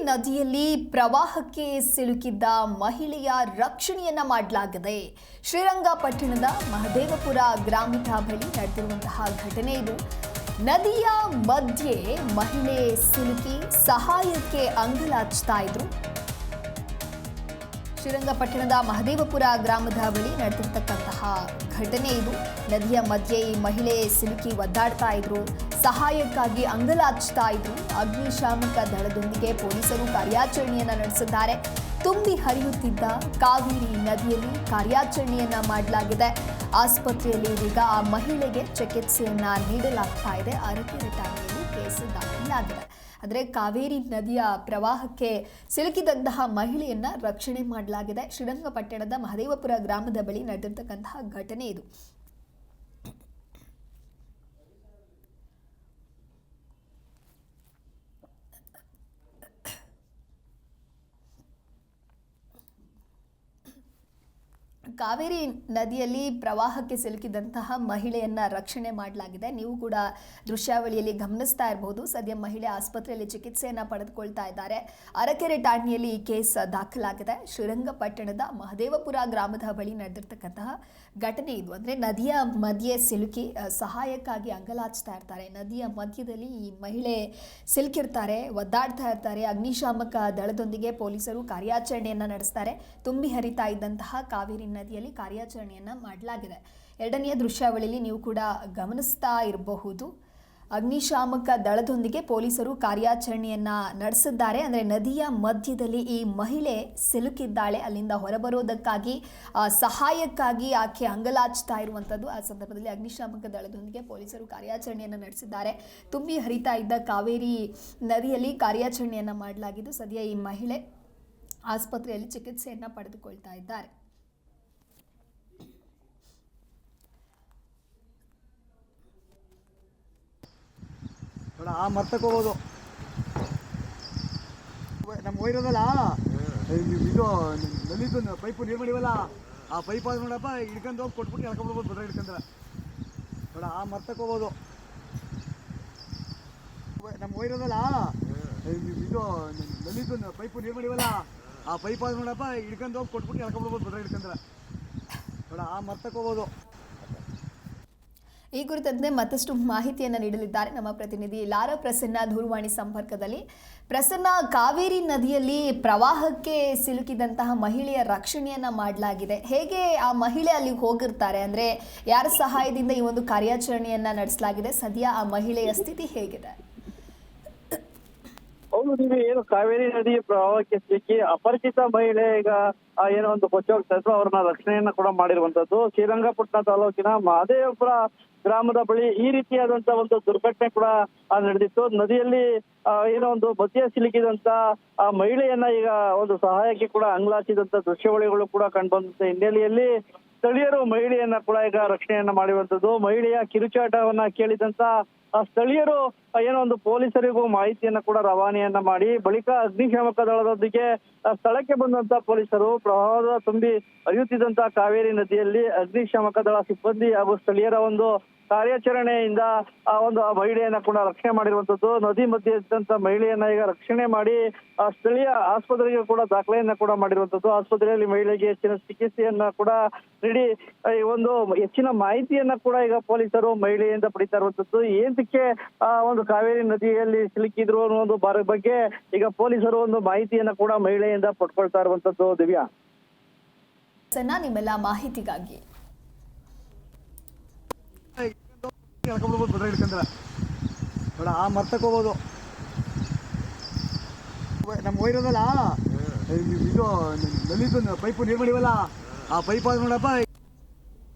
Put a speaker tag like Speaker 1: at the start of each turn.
Speaker 1: ನದಿಯಲ್ಲಿ ಪ್ರವಾಹಕ್ಕೆ ಸಿಲುಕಿದ್ದ ಮಹಿಳೆಯ ರಕ್ಷಣೆಯನ್ನ ಮಾಡಲಾಗಿದೆ. ಶ್ರೀರಂಗಪಟ್ಟಣದ ಮಹದೇವಪುರ ಗ್ರಾಮದ ಬಳಿ ನಡೆದಿರುವಂತಹ ಘಟನೆ ಇದು. ನದಿಯ ಮಧ್ಯೆ ಮಹಿಳೆ ಸಿಲುಕಿ ಸಹಾಯಕ್ಕೆ ಅಂಗಲಾಚ್ತಾ ಇದ್ರು. ಶ್ರೀರಂಗಪಟ್ಟಣದ ಮಹದೇವಪುರ ಗ್ರಾಮದ ಬಳಿ ನಡೆದಿರ್ತಕ್ಕಂತಹ ಘಟನೆ ಇದು. ನದಿಯ ಮಧ್ಯೆ ಈ ಮಹಿಳೆ ಸಿಲುಕಿ ಒದ್ದಾಡ್ತಾ ಇದ್ರು, ಸಹಾಯಕ್ಕಾಗಿ ಅಂಗಲಾಚ್ತಾ ಇದ್ರು. ಅಗ್ನಿಶಾಮಕ ದಳದೊಂದಿಗೆ ಪೊಲೀಸರು ಕಾರ್ಯಾಚರಣೆಯನ್ನ ನಡೆಸಿದ್ದಾರೆ. ತುಂಬಿ ಹರಿಯುತ್ತಿದ್ದ ಕಾವೇರಿ ನದಿಯಲ್ಲಿ ಕಾರ್ಯಾಚರಣೆಯನ್ನ ಮಾಡಲಾಗಿದೆ. ಆಸ್ಪತ್ರೆಯಲ್ಲಿ ಈಗ ಆ ಮಹಿಳೆಗೆ ಚಿಕಿತ್ಸೆಯನ್ನ ನೀಡಲಾಗ್ತಾ ಇದೆ. ಅರಕೆರೆ ಠಾಣೆಯಲ್ಲಿ ಕೇಸ್ ದಾಖಲಾಗಿದೆ. ಆದರೆ ಕಾವೇರಿ ನದಿಯ ಪ್ರವಾಹಕ್ಕೆ ಸಿಲುಕಿದಂತಹ ಮಹಿಳೆಯನ್ನ ರಕ್ಷಣೆ ಮಾಡಲಾಗಿದೆ. ಶ್ರೀರಂಗಪಟ್ಟಣದ ಮಹದೇವಪುರ ಗ್ರಾಮದ ಬಳಿ ನಡೆದಿರ್ತಕ್ಕಂತಹ ಘಟನೆ ಇದು. ಕಾವೇರಿ ನದಿಯಲ್ಲಿ ಪ್ರವಾಹಕ್ಕೆ ಸಿಲುಕಿದಂತಹ ಮಹಿಳೆಯನ್ನ ರಕ್ಷಣೆ ಮಾಡಲಾಗಿದೆ. ನೀವು ಕೂಡ ದೃಶ್ಯಾವಳಿಯಲ್ಲಿ ಗಮನಿಸ್ತಾ ಇರಬಹುದು. ಸದ್ಯ ಮಹಿಳೆ ಆಸ್ಪತ್ರೆಯಲ್ಲಿ ಚಿಕಿತ್ಸೆಯನ್ನ ಪಡೆದುಕೊಳ್ತಾ ಇದ್ದಾರೆ. ಅರಕೆರೆ ಠಾಣೆಯಲ್ಲಿ ಈ ಕೇಸ್ ದಾಖಲಾಗಿದೆ. ಶ್ರೀರಂಗಪಟ್ಟಣದ ಮಹದೇವಪುರ ಗ್ರಾಮದ ಬಳಿ ನಡೆದಿರ್ತಕ್ಕಂತಹ ಘಟನೆ ಇದು. ಅಂದ್ರೆ ನದಿಯ ಮಧ್ಯೆ ಸಿಲುಕಿ ಸಹಾಯಕ್ಕಾಗಿ ಅಂಗಲಾಚ್ತಾ ಇರ್ತಾರೆ. ನದಿಯ ಮಧ್ಯದಲ್ಲಿ ಈ ಮಹಿಳೆ ಸಿಲುಕಿರ್ತಾರೆ, ಒದ್ದಾಡ್ತಾ ಇರ್ತಾರೆ. ಅಗ್ನಿಶಾಮಕ ದಳದೊಂದಿಗೆ ಪೊಲೀಸರು ಕಾರ್ಯಾಚರಣೆಯನ್ನ ನಡೆಸ್ತಾರೆ. ತುಂಬಿ ಹರಿತಾ ಇದ್ದಂತಹ ಕಾವೇರಿ ನದಿಯಲ್ಲಿ ಕಾರ್ಯಾಚರಣೆಯನ್ನ ಮಾಡಲಾಗಿದೆ. ಎರಡನೆಯ ದೃಶ್ಯಾವಳಿಯಲ್ಲಿ ನೀವು ಕೂಡ ಗಮನಿಸ್ತಾ ಇರಬಹುದು. ಅಗ್ನಿಶಾಮಕ ದಳದೊಂದಿಗೆ ಪೊಲೀಸರು ಕಾರ್ಯಾಚರಣೆಯನ್ನ ನಡೆಸಿದ್ದಾರೆ. ಅಂದರೆ ನದಿಯ ಮಧ್ಯದಲ್ಲಿ ಈ ಮಹಿಳೆ ಸಿಲುಕಿದ್ದಾಳೆ. ಅಲ್ಲಿಂದ ಹೊರಬರೋದಕ್ಕಾಗಿ ಸಹಾಯಕ್ಕಾಗಿ ಆಕೆ ಅಂಗಲಾಚ್ತಾ ಇರುವಂಥದ್ದು. ಆ ಸಂದರ್ಭದಲ್ಲಿ ಅಗ್ನಿಶಾಮಕ ದಳದೊಂದಿಗೆ ಪೊಲೀಸರು ಕಾರ್ಯಾಚರಣೆಯನ್ನು ನಡೆಸಿದ್ದಾರೆ. ತುಂಬಿ ಹರಿತಾ ಇದ್ದ ಕಾವೇರಿ ನದಿಯಲ್ಲಿ ಕಾರ್ಯಾಚರಣೆಯನ್ನ ಮಾಡಲಾಗಿದ್ದು ಸದ್ಯ ಈ ಮಹಿಳೆ ಆಸ್ಪತ್ರೆಯಲ್ಲಿ ಚಿಕಿತ್ಸೆಯನ್ನ ಪಡೆದುಕೊಳ್ತಾ ಇದ್ದಾರೆ.
Speaker 2: ಆ ಮರ್ತಕ್ಕೆ ಹೋಗೋದು ನಮ್ಮ ಹೋಗಿರೋದಲ್ಲ, ಇದು ನಲ್ಲಿದ್ದು ಪೈಪು ನೀರು ಮಾಡಿವಲ್ಲ, ಆ ಪೈಪ್ ಆದ ನೋಡಪ್ಪ ಹಿಡ್ಕೊಂಡು ಹೋಗಿ ಕೊಟ್ಬಿಟ್ಟು ಎಳ್ಕೊಂಡ್ಬಿಡ್ಬೋದು. ಬದ್ರೆ ಹಿಡ್ಕೊಂಡ್ರೆ ನೋಡ ಆ ಮರ್ತಕ್ಕೆ ಹೋಗೋದು ನಮ್ಮ ಹೋಗಿರೋದಲ್ಲ, ಇದು ನಲ್ಲಿದ್ದು ಪೈಪು ನೀರು ಮಾಡಿವಲ್ಲ, ಆ ಪೈಪ್ ಆದ ನೋಡಪ್ಪ ಹಿಡ್ಕೊಂಡು ಹೋಗಿ ಕೊಟ್ಬಿಟ್ಟು ಎಳ್ಕೊಂಡ್ಬಿಡ್ಬೋದು. ಬದ್ರೆ ಹಿಡ್ಕೊಂಡ್ರೆ ನೋಡ ಆ ಮರ್ತಕ್ಕೆ ಹೋಗೋದು.
Speaker 1: ಈ ಕುರಿತಂತೆ ಮತ್ತಷ್ಟು ಮಾಹಿತಿಯನ್ನು ನೀಡಲಿದ್ದಾರೆ ನಮ್ಮ ಪ್ರತಿನಿಧಿ ಲಾರಾ ಪ್ರಸನ್ನ ದೂರವಾಣಿ ಸಂಪರ್ಕದಲ್ಲಿ. ಪ್ರಸನ್ನ, ಕಾವೇರಿ ನದಿಯಲ್ಲಿ ಪ್ರವಾಹಕ್ಕೆ ಸಿಲುಕಿದಂತಹ ಮಹಿಳೆಯ ರಕ್ಷಣೆಯನ್ನ ಮಾಡಲಾಗಿದೆ. ಹೇಗೆ ಆ ಮಹಿಳೆ ಅಲ್ಲಿಗೆ ಹೋಗಿರ್ತಾರೆ, ಅಂದ್ರೆ ಯಾರ ಸಹಾಯದಿಂದ ಈ ಒಂದು ಕಾರ್ಯಾಚರಣೆಯನ್ನ ನಡೆಸಲಾಗಿದೆ? ಸದ್ಯ ಆ ಮಹಿಳೆಯ ಸ್ಥಿತಿ ಹೇಗಿದೆ?
Speaker 3: ಹೌದು, ನೀವು ಏನು ಕಾವೇರಿ ನದಿ ಪ್ರವಾಹಕ್ಕೆ ಸಿಕ್ಕಿ ಅಪರಿಚಿತ ಮಹಿಳೆ ಈಗ ಏನೋ ಒಂದು ಕೊಚ್ಚೋಗ್ತಾ ಇದ್ರು, ಅವ್ರನ್ನ ರಕ್ಷಣೆಯನ್ನ ಕೂಡ ಮಾಡಿರುವಂತದ್ದು. ಶ್ರೀರಂಗಪಟ್ಟಣ ತಾಲೂಕಿನ ಮಹದೇವಪುರ ಗ್ರಾಮದ ಬಳಿ ಈ ರೀತಿಯಾದಂತ ಒಂದು ದುರ್ಘಟನೆ ಕೂಡ ನಡೆದಿತ್ತು. ನದಿಯಲ್ಲಿ ಏನೋ ಒಂದು ಮಧ್ಯೆ ಸಿಲುಕಿದಂತ ಆ ಮಹಿಳೆಯನ್ನ ಈಗ ಒಂದು ಸಹಾಯಕ್ಕೆ ಕೂಡ ಅಂಗಲಾಚಿದಂತ ದೃಶ್ಯಾವಳಿಗಳು ಕೂಡ ಕಂಡುಬಂದಂತ ಹಿನ್ನೆಲೆಯಲ್ಲಿ ಸ್ಥಳೀಯರು ಮಹಿಳೆಯನ್ನ ಕೂಡ ಈಗ ರಕ್ಷಣೆಯನ್ನ ಮಾಡಿರುವಂತದ್ದು. ಮಹಿಳೆಯ ಕಿರುಚಾಟವನ್ನ ಕೇಳಿದಂತ ಸ್ಥಳೀಯರು ಏನೋ ಒಂದು ಪೊಲೀಸರಿಗೂ ಮಾಹಿತಿಯನ್ನ ಕೂಡ ರವಾನೆಯನ್ನ ಮಾಡಿ ಬಳಿಕ ಅಗ್ನಿಶಾಮಕ ದಳದೊಂದಿಗೆ ಸ್ಥಳಕ್ಕೆ ಬಂದಂತ ಪೊಲೀಸರು ಪ್ರವಾಹದ ತುಂಬಿ ಹರಿಯುತ್ತಿದ್ದಂತ ಕಾವೇರಿ ನದಿಯಲ್ಲಿ ಅಗ್ನಿಶಾಮಕ ದಳ ಸಿಬ್ಬಂದಿ ಹಾಗೂ ಸ್ಥಳೀಯರ ಒಂದು ಕಾರ್ಯಾಚರಣೆಯಿಂದ ಆ ಒಂದು ಮಹಿಳೆಯನ್ನ ಕೂಡ ರಕ್ಷಣೆ ಮಾಡಿರುವಂತದ್ದು. ನದಿ ಮಧ್ಯೆ ಇದ್ದಂತ ಮಹಿಳೆಯನ್ನ ಈಗ ರಕ್ಷಣೆ ಮಾಡಿ ಸ್ಥಳೀಯ ಆಸ್ಪತ್ರೆಗೆ ಕೂಡ ದಾಖಲೆಯನ್ನ ಕೂಡ ಮಾಡಿರುವಂತದ್ದು. ಆಸ್ಪತ್ರೆಯಲ್ಲಿ ಮಹಿಳೆಗೆ ಹೆಚ್ಚಿನ ಚಿಕಿತ್ಸೆಯನ್ನ ಕೂಡ ನೀಡಿ ಈ ಒಂದು ಹೆಚ್ಚಿನ ಮಾಹಿತಿಯನ್ನ ಕೂಡ ಈಗ ಪೊಲೀಸರು ಮಹಿಳೆಯಿಂದ ಪಡಿತಾ ಇರುವಂತದ್ದು. ಏನಕ್ಕೆ ಒಂದು ಕಾವೇರಿ ನದಿಯಲ್ಲಿ ಸಿಲುಕಿದ್ರು ಅನ್ನೋ ಒಂದು ಬಗ್ಗೆ ಈಗ ಪೊಲೀಸರು ಒಂದು ಮಾಹಿತಿಯನ್ನ ಕೂಡ ಮಹಿಳೆಯಿಂದ ಪಡ್ಕೊಳ್ತಾ ಇರುವಂತದ್ದು. ದಿವ್ಯಾ,
Speaker 1: ನಿಮ್ಮೆಲ್ಲ ಮಾಹಿತಿಗಾಗಿ
Speaker 2: ಎಳ್ಕೊಂಡ್ಬಿಡ್ಬೋದು. ಬದ್ರೆ ಹಿಡ್ಕೊಂಡ್ರೆ ನೋಡ ಆ ಮರ್ತಕ್ಕೆ ಹೋಗೋದು ನಮ್ಮ ಹೋಗಿರೋದಲ್ಲ, ಇದು ನಲ್ಲಿದ್ದು ಪೈಪು ನೀರು ಮಾಡಿವಲ್ಲ, ಆ ಪೈಪ್ ಆದ ನೋಡಪ್ಪ